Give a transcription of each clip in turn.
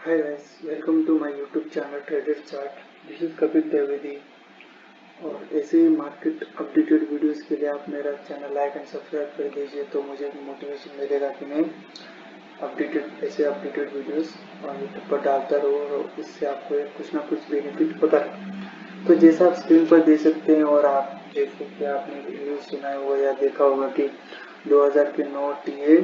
Hi guys, welcome to my YouTube channel Trader Chart. This is Kapil Dwivedi और ऐसे ही market updated videos के लिए आप मेरा चैनल लाइक एंड सब्सक्राइब कर दीजिए तो मुझे मोटिवेशन मिलेगा कि मैं अपडेटेड वीडियोस यूट्यूब पर डालता रहूँ और इससे आपको कुछ ना कुछ बेनिफिट होता है। तो जैसा आप स्क्रीन पर देख सकते हैं और आप जैसे कि आपने न्यूज़ सुना होगा या देखा होगा कि 2000 के नोट ये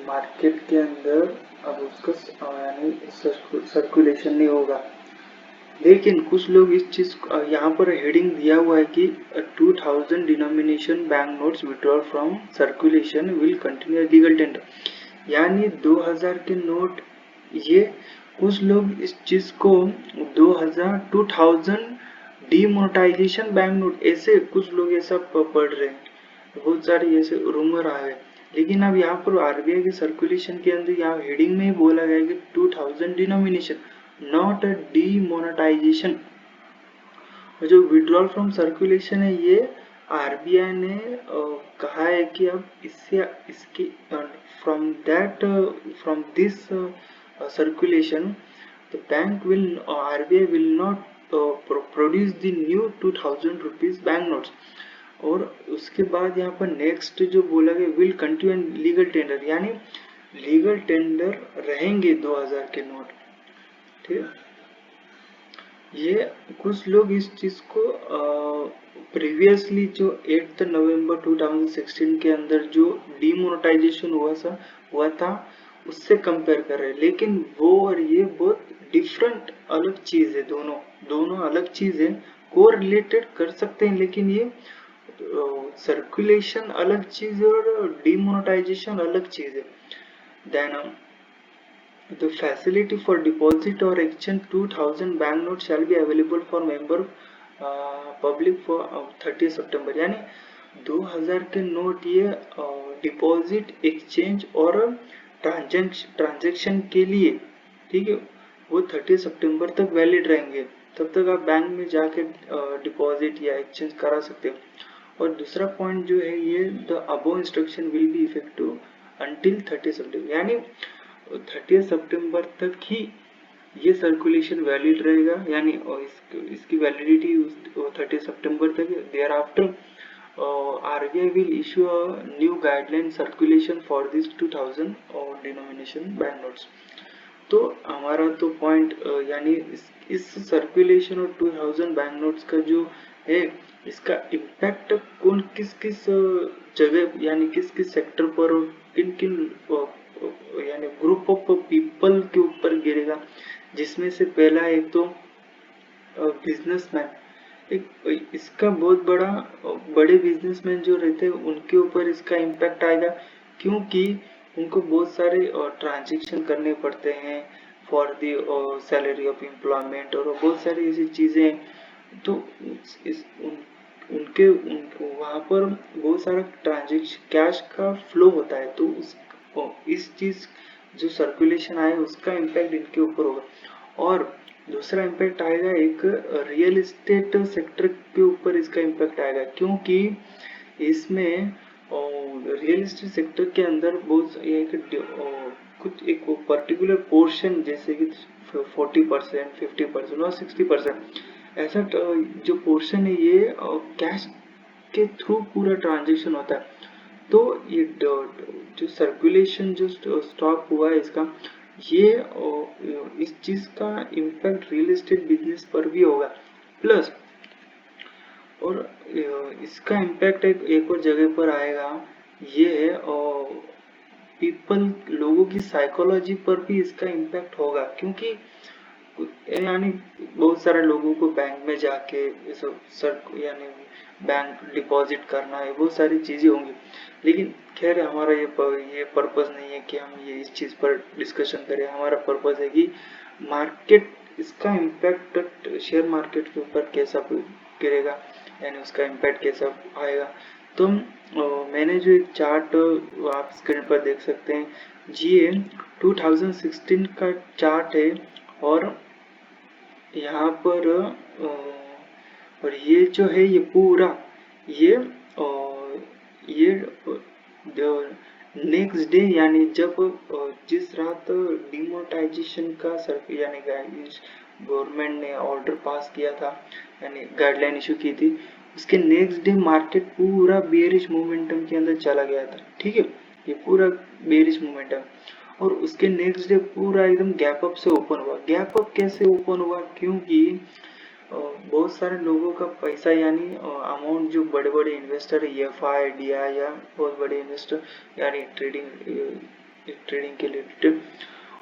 मार्केट के अंदर अब उसका यानी सर्कुलेशन नहीं होगा। लेकिन कुछ लोग इस चीज यहाँ पर हेडिंग दिया हुआ है कि 2000 denomination bank notes withdrawal from circulation will continue legal tender, यानी 2000 के नोट ये कुछ लोग इस चीज को 2000 डीमोनेटाइजेशन बैंक नोट ऐसे कुछ लोग ऐसा पढ़ रहे हैं, बहुत सारे ऐसे रूमर आए हैं। लेकिन अब यहाँ पर आरबीआई के सर्कुलेशन के अंदर यहाँ हेडिंग में ही बोला गया कि 2000 डिनोमिनेशन नॉट अ डीमोनेटाइजेशन। जो विड्रॉल फ्रॉम सर्कुलेशन है ये आरबीआई ने कहा है कि अब इससे इसकी from this circulation the bank will RBI will not produce the new 2000 rupees bank notes. और उसके बाद यहाँ पर नेक्स्ट जो बोला गया विल कंटिन्यू लीगल टेंडर, यानी लीगल टेंडर रहेंगे 2000 के नोट। ठीक है, ये कुछ लोग इस चीज को प्रीवियसली जो 8 नवंबर 2016 के अंदर जो डीमोनेटाइजेशन हुआ था उससे कंपेयर कर रहे हैं। लेकिन वो और ये बहुत डिफरेंट अलग चीज है, दोनों अलग चीज है। को रिलेटेड कर सकते हैं लेकिन ये सर्कुलेशन अलग चीज है और डीमोनेटाइजेशन अलग चीज है। Then the facility for deposit or exchange 2000 bank notes shall be available for member public for 30 सितंबर, यानी 2000 के नोट ये डिपॉजिट एक्सचेंज और ट्रांजैक्शन के लिए, ठीक है, वो 30 सितंबर तक वैलिड रहेंगे। तब तक आप बैंक में जाके डिपॉजिट या एक्सचेंज करा सकते हो। और दूसरा पॉइंट जो है ये the above instruction will be effective until 30 सितंबर, यानी 30 सितंबर तक ही ये सर्कुलेशन वैलिड रहेगा, यानी इसकी वैलिडिटी 30 सितंबर तक है। Thereafter RBI will issue a new guideline circulation for this 2000 denomination bank notes. तो हमारा तो पॉइंट यानी इस सर्कुलेशन और 2000 बैंक नोट्स का जो है इसका इम्पैक्ट कौन किस किस जगह यानी किस किस सेक्टर पर और किन किन यानी ग्रुप ऑफ पीपल के ऊपर गिरेगा, जिसमें से पहला एक तो बिजनेसमैन। एक इसका बहुत बड़े बिजनेसमैन जो रहते हैं उनके ऊपर इसका इम्पैक्ट आएगा, क्योंकि उनको बहुत सारे ट्रांजेक्शन करने पड़ते हैं for the salary of employment और बहुत सारी ऐसी चीजें। तो उनके वहां पर बहुत सारा ट्रांजेक्शन कैश का फ्लो होता है, तो इस चीज जो सर्कुलेशन आए उसका इम्पैक्ट इनके ऊपर होगा। और दूसरा इम्पैक्ट आएगा एक रियल एस्टेट सेक्टर के ऊपर इसका इम्पैक्ट आएगा, क्योंकि इसमें रियल एस्टेट सेक्टर के अंदर बहुत कुछ एक पर्टिकुलर पोर्शन जैसे कि 40%, 50% और 60% ऐसा जो पोर्शन है ये कैश के थ्रू पूरा ट्रांजेक्शन होता है। तो ये जो सर्कुलेशन जो स्टॉप हुआ है इसका ये इस चीज का इम्पैक्ट रियल एस्टेट बिजनेस पर भी होगा। प्लस और इसका इम्पैक्ट एक और जगह पर आएगा, ये है पीपल लोगों की साइकोलॉजी पर भी इसका इम्पैक्ट होगा, क्योंकि यानी बहुत सारे लोगों को बैंक में जाके यानी बैंक डिपॉजिट करना है, बहुत सारी चीजें होंगी। लेकिन खैर हमारा ये पर्पस नहीं है कि हम ये इस चीज पर डिस्कशन करें। हमारा पर्पस है कि मार्केट इसका इम्पैक्ट शेयर मार्केट के ऊपर कैसा गिरेगा, यानी उसका इम्पैक्ट कैसा आएगा। तो मैंने जो एक चार्ट आप स्क्रीन पर देख सकते हैं, ये 2016 का चार्ट है और यहाँ पर और ये जो है ये पूरा ये नेक्स्ट डे यानी जब जिस रात डिमोनेटाइजेशन का यानी गाइडेंस गवर्नमेंट ने ऑर्डर पास किया था यानी गाइडलाइन इशू की थी, उसके नेक्स्ट डे मार्केट पूरा बेरिश मोमेंटम के अंदर चला गया था। ठीक है, ये पूरा बेरिश मोमेंटम, और उसके नेक्स्ट डे पूरा एकदम गैप अप से ओपन हुआ। गैप अप कैसे ओपन हुआ? क्योंकि बहुत सारे लोगों का पैसा यानी अमाउंट, जो बड़े बड़े इन्वेस्टर है एफ आई डी आई या बहुत बड़े इन्वेस्टर यानी ट्रेडिंग के रिलेटेड,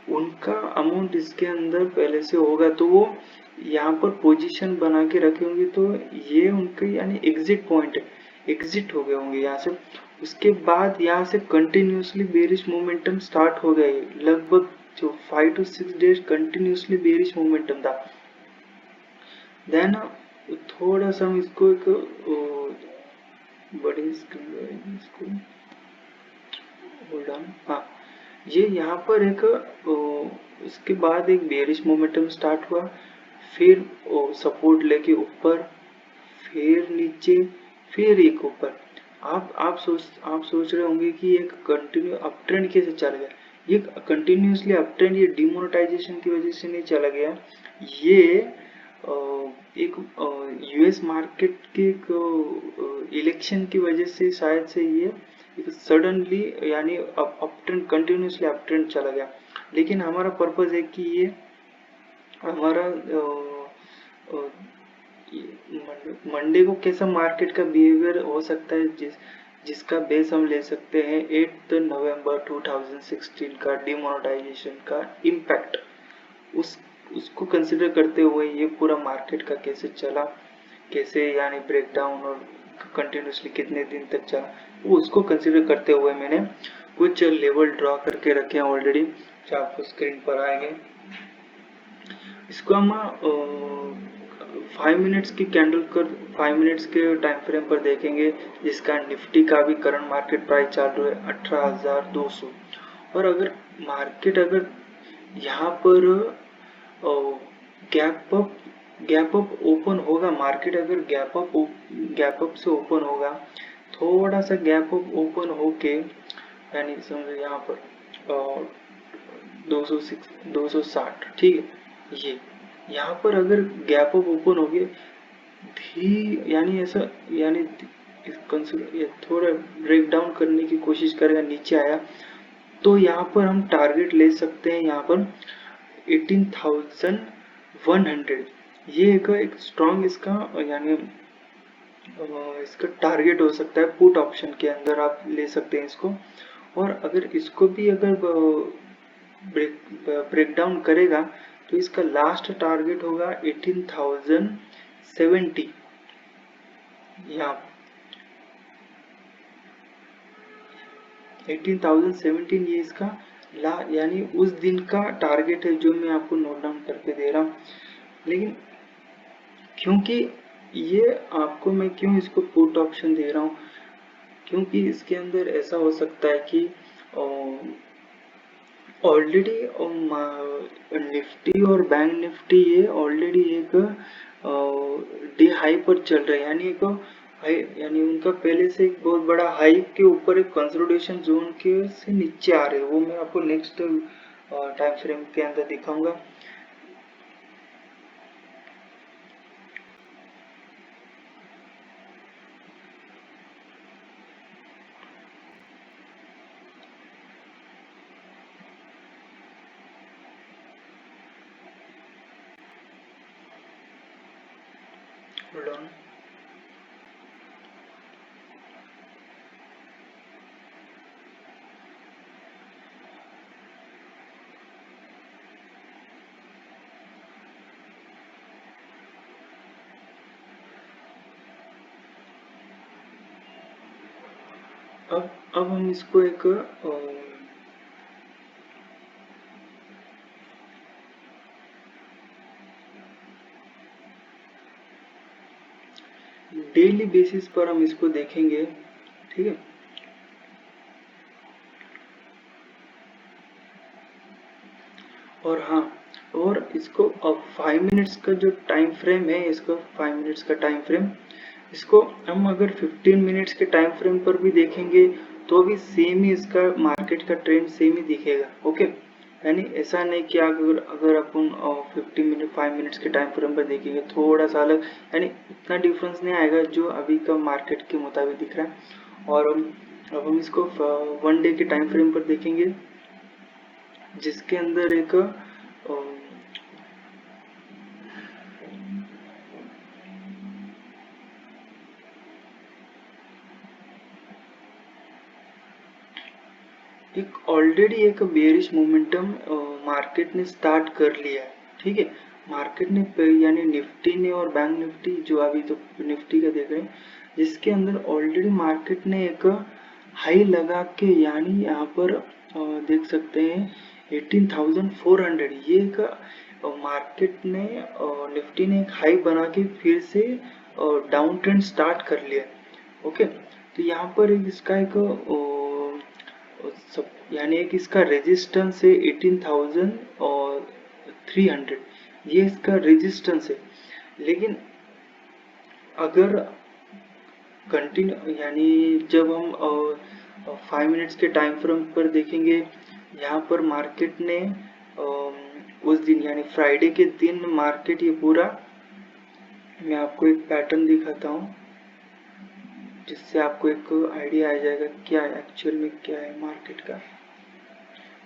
उनका अमाउंट इसके अंदर पहले से होगा, तो वो यहाँ पर पोजीशन बना के रखे होंगे, तो ये उनके यानी एग्जिट पॉइंट है, एग्जिट हो गए होंगे यहाँ से। उसके बाद यहाँ से कंटिन्यूसली बेरिश मोमेंटम स्टार्ट हो गए, लगभग जो 5 to 6 days continuously bearish momentum था। देन थोड़ा सा हम इसको एक बड़ी स्क्रीन इसको होल्ड ऑन, हाँ, ये यहाँ पर एक उसके बाद एक बेरिश मोमेंटम स्टार्ट हुआ, फिर सपोर्ट लेके ऊपर, फिर नीचे, फिर एक ऊपर। आप सोच रहे होंगे कि एक कंटिन्यू अप ट्रेंड कैसे चल गया? ये कंटिन्यूसली अप ट्रेंड ये डिमोनेटाइजेशन की वजह से नहीं चला गया, ये एक यूएस मार्केट के एक इलेक्शन की वजह से शायद से ये एक सडनली यानी up trend continuously up trend चला गया। लेकिन हमारा पर्पज है कि ये हमारा मंडे को कैसा मार्केट का बिहेवियर हो सकता है, जिसका बेस हम ले सकते हैं 8 नवंबर 2016 का डिमोनेटाइजेशन का इम्पैक्ट, उसको कंसिडर करते हुए ये पूरा मार्केट का कैसे चला, कैसे यानी ब्रेकडाउन और कंटिन्यूसली कितने दिन तक चला, वो उसको कंसिडर करते हुए मैंने कुछ लेवल ड्रॉ करके रखे हैं ऑलरेडी, जो आपको स्क्रीन पर आएंगे। इसको हम 5 मिनट्स की कैंडल कर 5 मिनट्स के टाइम फ्रेम पर देखेंगे, जिसका निफ्टी का भी करंट मार्केट प्राइस चल रहा है 18,200। और अगर मार्केट अगर यहाँ पर गैप अप ओपन होगा, मार्केट अगर गैप अप से ओपन होगा, थोड़ा सा गैप अप ओपन होके यानी समझो यहाँ पर 260, ठीक है, ये यहाँ पर अगर गैप अप ओपन हो गया यानी ऐसा यानी थोड़ा ब्रेक डाउन करने की कोशिश करेगा, नीचे आया, तो यहाँ पर हम टारगेट ले सकते हैं यहाँ पर 18,100। ये एक स्ट्रॉन्ग इसका यानी इसका टारगेट हो सकता है, पुट ऑप्शन के अंदर आप ले सकते हैं इसको। और अगर इसको भी अगर ब्रेक डाउन करेगा, तो इसका लास्ट टारगेट होगा 18,070, यहाँ 18,017 ये इसका यानी उस दिन का टारगेट है, जो मैं आपको नोट डाउन करके दे रहा हूँ। लेकिन क्योंकि ये आपको मैं क्यों इसको पुट ऑप्शन दे रहा हूँ, क्योंकि इसके अंदर ऐसा हो सकता है कि ऑलरेडी निफ्टी और बैंक निफ्टी ये ऑलरेडी एक डे हाई पर चल रहे हैं, यानी एक हाई यानी उनका पहले से एक बहुत बड़ा हाई के ऊपर एक कंसोलिडेशन जोन के से नीचे आ रहे हैं। वो मैं आपको नेक्स्ट टाइम फ्रेम के अंदर दिखाऊंगा। Hold on. अब हम इसको एक डेली बेसिस पर हम इसको देखेंगे, ठीक है। और हाँ, और इसको अब 5 मिनट्स का जो टाइम फ्रेम है, इसको 5 मिनट्स का टाइम फ्रेम, इसको हम अगर 15 मिनट्स के टाइम फ्रेम पर भी देखेंगे, तो भी सेम ही इसका मार्केट का ट्रेंड सेम ही दिखेगा। ओके, यानी ऐसा नहीं कि अगर अपन 5 मिनट्स के टाइम फ्रेम पर देखेंगे थोड़ा सा अलग, यानी इतना डिफरेंस नहीं आएगा जो अभी का मार्केट के मुताबिक दिख रहा है। और अब हम इसको 1 डे के टाइम फ्रेम पर देखेंगे, जिसके अंदर एक ऑलरेडी एक बेरिश मोमेंटम मार्केट ने स्टार्ट कर लिया है। ठीक है, मार्केट ने यानी निफ्टी ने और बैंक निफ्टी, जो अभी तो निफ्टी का देख रहे हैं, जिसके अंदर ऑलरेडी मार्केट ने एक हाई लगा के, यानी यहाँ पर देख सकते हैं 18,400, ये एक मार्केट ने निफ्टी ने एक हाई बना के फिर से डाउन ट्रेंड स्टार्ट कर लिया। ओके, तो यहाँ पर इसका एक यानी एक इसका रेजिस्टेंस है 18,300, ये इसका रेजिस्टेंस है। लेकिन अगर कंटिन्यू, यानी जब हम 5 मिनट्स के टाइम फ्रेम पर देखेंगे, यहाँ पर मार्केट ने उस दिन यानी फ्राइडे के दिन मार्केट ये पूरा, मैं आपको एक पैटर्न दिखाता हूँ जिससे आपको एक आइडिया आ जाएगा क्या एक्चुअल में क्या है मार्केट का।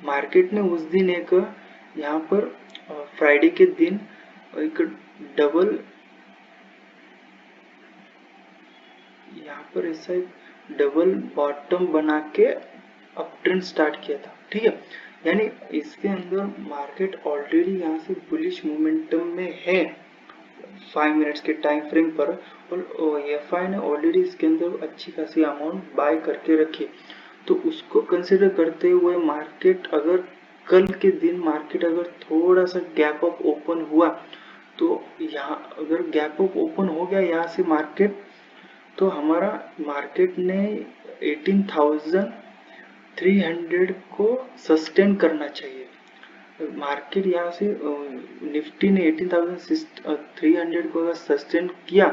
मार्केट ने उस दिन एक यहाँ पर फ्राइडे के दिन एक डबल, यहाँ पर ऐसा एक डबल बॉटम बना के अप ट्रेंड स्टार्ट किया था। ठीक है, यानी इसके अंदर मार्केट ऑलरेडी यहाँ से बुलिश मोमेंटम में है 5 मिनट्स के टाइम फ्रेम पर, और एफआई ने ऑलरेडी इसके अंदर अच्छी खासी अमाउंट बाय करके रखी। तो उसको कंसिडर करते हुए मार्केट अगर कल के दिन मार्केट अगर थोड़ा सा गैप अप ओपन हुआ, तो यहाँ अगर गैप अप ओपन हो गया यहाँ से मार्केट, तो हमारा मार्केट ने 18,300 को सस्टेन करना चाहिए। मार्केट यहाँ से निफ्टी ने 18,300 को अगर सस्टेन किया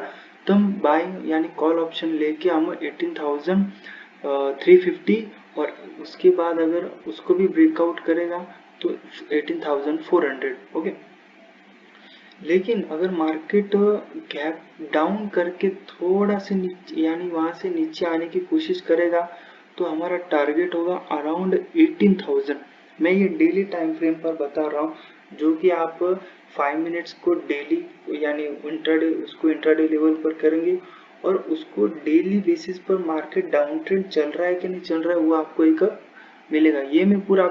तो हम बाइंग यानी कॉल ऑप्शन लेके हम 18,350, और उसके बाद अगर उसको भी ब्रेकआउट करेगा तो 18,400। ओके, लेकिन अगर मार्केट गैप डाउन करके थोड़ा से नीचे, यानी वहां से नीचे आने की कोशिश करेगा, तो हमारा टारगेट होगा अराउंड 18,000। मैं ये डेली टाइम फ्रेम पर बता रहा हूँ, जो कि आप 5 मिनट्स को डेली यानी इंट्राडे, उसको इंट्राडे लेवल पर करेंगे, और उसको डेली बेसिस पर मार्केट डाउन ट्रेंड चल रहा है कि नहीं चल रहा है वो आपको एक मिलेगा। ये मैं पूरा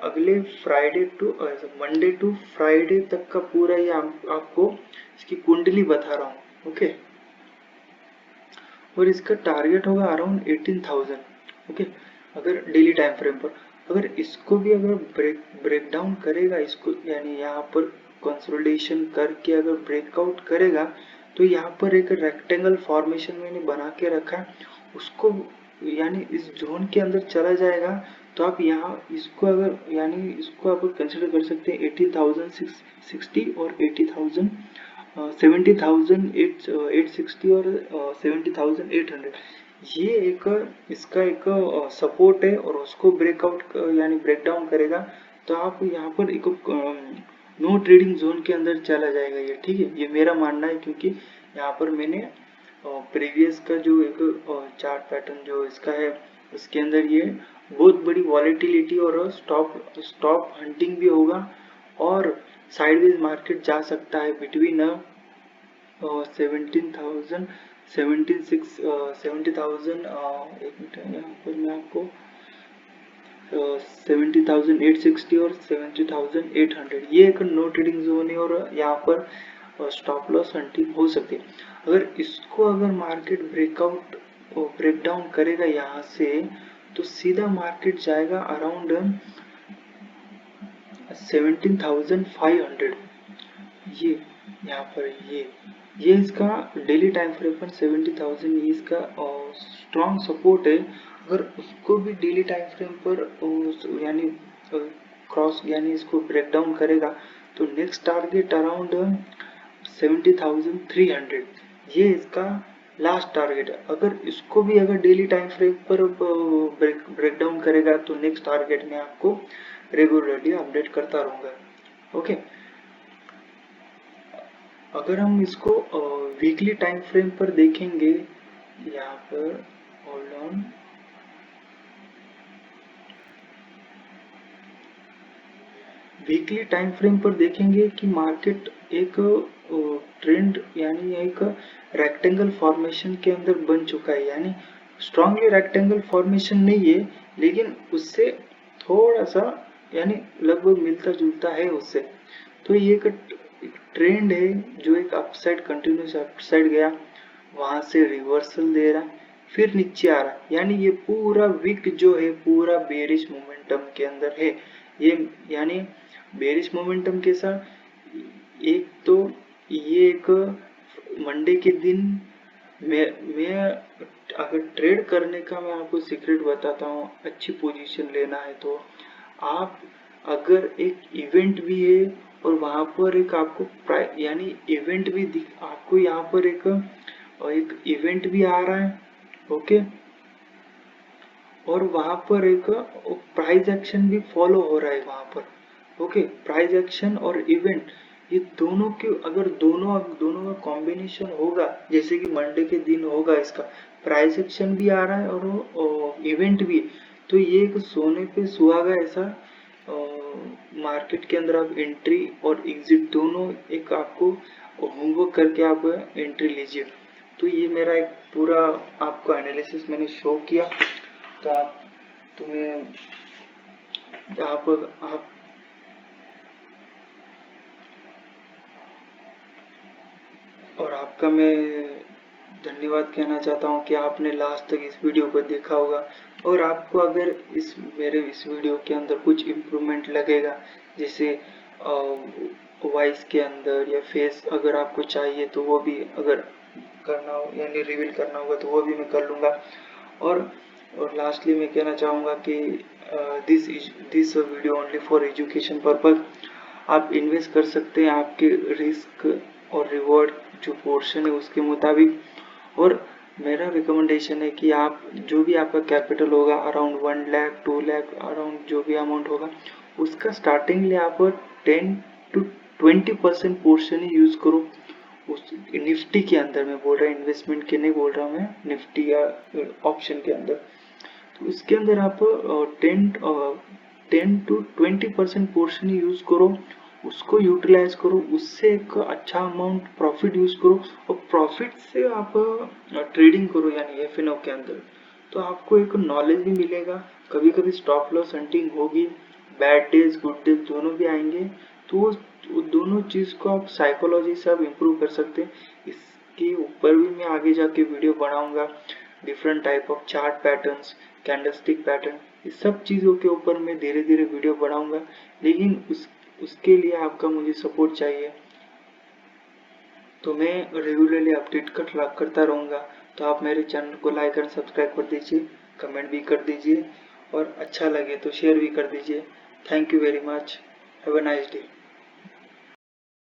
अगले Friday to Monday to Friday तक का पूरा ये आपको इसकी कुंडली बता रहा हूँ। ओके, और इसका टारगेट होगा अराउंड 18,000। ओके, अगर डेली टाइम फ्रेम पर अगर इसको भी अगर ब्रेक डाउन करेगा, इसको यानी यहाँ पर कंसोलिडेशन करके अगर ब्रेकआउट करेगा, तो यहाँ पर एक रेक्टेंगल फॉर्मेशन मैंने बना के रखा है, उसको यानी इस जोन के अंदर चला जाएगा, तो आप यहाँ इसको अगर यानी इसको आप कंसिडर कर सकते हैं 18,660 और 80,000 70,860 और 70,800। ये एक इसका एक सपोर्ट है, और उसको ब्रेकआउट यानी ब्रेक डाउन करेगा तो आप यहाँ पर एक नो ट्रेडिंग जोन के अंदर चला जाएगा ये। ठीक है, ये मेरा मानना है, क्योंकि यहाँ पर मैंने प्रीवियस का जो एक चार्ट पैटर्न जो इसका है, उसके अंदर ये बहुत बड़ी वॉलेटिलिटी और स्टॉप हंटिंग भी होगा, और साइडवेज मार्केट जा सकता है बिटवीन 17,000 70,000 एक मिनट, यहाँ पर मैं आपको 70,860 और 70,800, ये एक नो ट्रेडिंग जोन है, और यहाँ पर स्टॉप लॉस हंटिंग हो सकती है। अगर इसको अगर मार्केट ब्रेक डाउन करेगा यहाँ से, तो सीधा मार्केट जाएगा अराउंड 17,500। ये यहाँ पर ये इसका डेली टाइम फ्रेम पर 70,000 ये इसका स्ट्रॉन्ग सपोर्ट है। अगर उसको भी डेली टाइम फ्रेम पर यानी क्रॉस यानी इसको ब्रेक डाउन करेगा, तो नेक्स्ट टारगेट अराउंड 70,300, ये इसका लास्ट टारगेट है। अगर इसको भी अगर डेली टाइम फ्रेम पर ब्रेक डाउन करेगा तो नेक्स्ट टारगेट में आपको रेगुलरली अपडेट करता रहूंगा। ओके, अगर हम इसको वीकली टाइम फ्रेम पर देखेंगे, यहाँ पर hold on, weekly time frame पर देखेंगे कि मार्केट एक ट्रेंड यानी एक रेक्टेंगल फॉर्मेशन के अंदर बन चुका है, यानी स्ट्रांगली रेक्टेंगल फॉर्मेशन नहीं है लेकिन उससे थोड़ा सा यानी लगभग मिलता जुलता है उससे। तो ये एक ट्रेंड है जो एक अपसाइड कंटिन्यूस अपसाइड गया, वहां से रिवर्सल दे रहा, फिर नीचे आ रहा, यानी ये पूरा वीक जो है पूरा बेरिश मोमेंटम के अंदर है। ये यानी बेरिश मोमेंटम के साथ एक तो ये एक मंडे के दिन मैं अगर ट्रेड करने का मैं आपको सीक्रेट बताता हूँ, अच्छी पोजीशन लेना है तो आप अगर एक इवेंट भी है और वहां पर एक आपको यानी इवेंट भी आपको यहाँ पर एक इवेंट भी आ रहा है, ओके, और वहां पर एक प्राइस एक्शन भी फॉलो हो रहा है वहां पर, ओके, प्राइस एक्शन और इवेंट ये दोनों के अगर दोनों का कॉम्बिनेशन होगा, जैसे कि मंडे के दिन होगा, इसका प्राइस एक्शन भी आ रहा है और इवेंट भी, तो ये एक सोने पे सुहागा ऐसा मार्केट के अंदर आप एंट्री और एग्जिट दोनों एक आपको होमवर्क करके आप एंट्री लीजिए। तो ये मेरा एक पूरा आपको एनालिसिस मैंने शो किया, तो आप तुम्हें आप और आपका मैं धन्यवाद कहना चाहता हूँ कि आपने लास्ट तक इस वीडियो को देखा होगा, और आपको अगर इस वीडियो के अंदर कुछ इम्प्रूवमेंट लगेगा, जैसे वॉइस के अंदर या फेस अगर आपको चाहिए तो वो भी अगर करना हो यानी रिवील करना होगा तो वो भी मैं कर लूँगा। और लास्टली मैं कहना चाहूँगा कि this video only for education purpose. आप इन्वेस्ट कर सकते हैं आपके रिस्क और रिवॉर्ड जो पोर्शन है उसके मुताबिक, और मेरा रिकमेंडेशन है कि आप जो भी आपका कैपिटल होगा अराउंड 1 लाख 2 लाख अराउंड जो भी अमाउंट होगा उसका स्टार्टिंगली आप 10 to 20% पोर्शन ही यूज करो उस निफ्टी के अंदर। मैं बोल रहा हूँ इन्वेस्टमेंट के नहीं बोल रहा हूँ, मैं निफ्टी या ऑप्शन के अंदर, तो इसके अंदर आप 10 to 20% पोर्शन ही यूज करो, उसको यूटिलाइज करो, उससे एक अच्छा अमाउंट प्रॉफिट यूज करो और प्रॉफिट से आप ट्रेडिंग करो यानी एफएनओ के अंदर, तो आपको एक नॉलेज भी मिलेगा। कभी कभी स्टॉप लॉस हंटिंग होगी, बैड डेज गुड डेज दोनों भी आएंगे, तो वो दोनों चीज को आप साइकोलॉजी से आप इम्प्रूव कर सकते हैं। इसके ऊपर भी मैं आगे जाके वीडियो बनाऊंगा, different type of chart patterns, candlestick pattern, इस सब चीज़ों के ऊपर मैं धीरे धीरे वीडियो बनाऊंगा, लेकिन उसके लिए आपका मुझे सपोर्ट चाहिए, तो मैं रेगुलरली अपडेट करता रहूँगा। तो आप मेरे चैनल को लाइक और सब्सक्राइब कर दीजिए, कमेंट भी कर दीजिए और अच्छा लगे तो शेयर भी कर दीजिए। Thank you very much, have a nice day.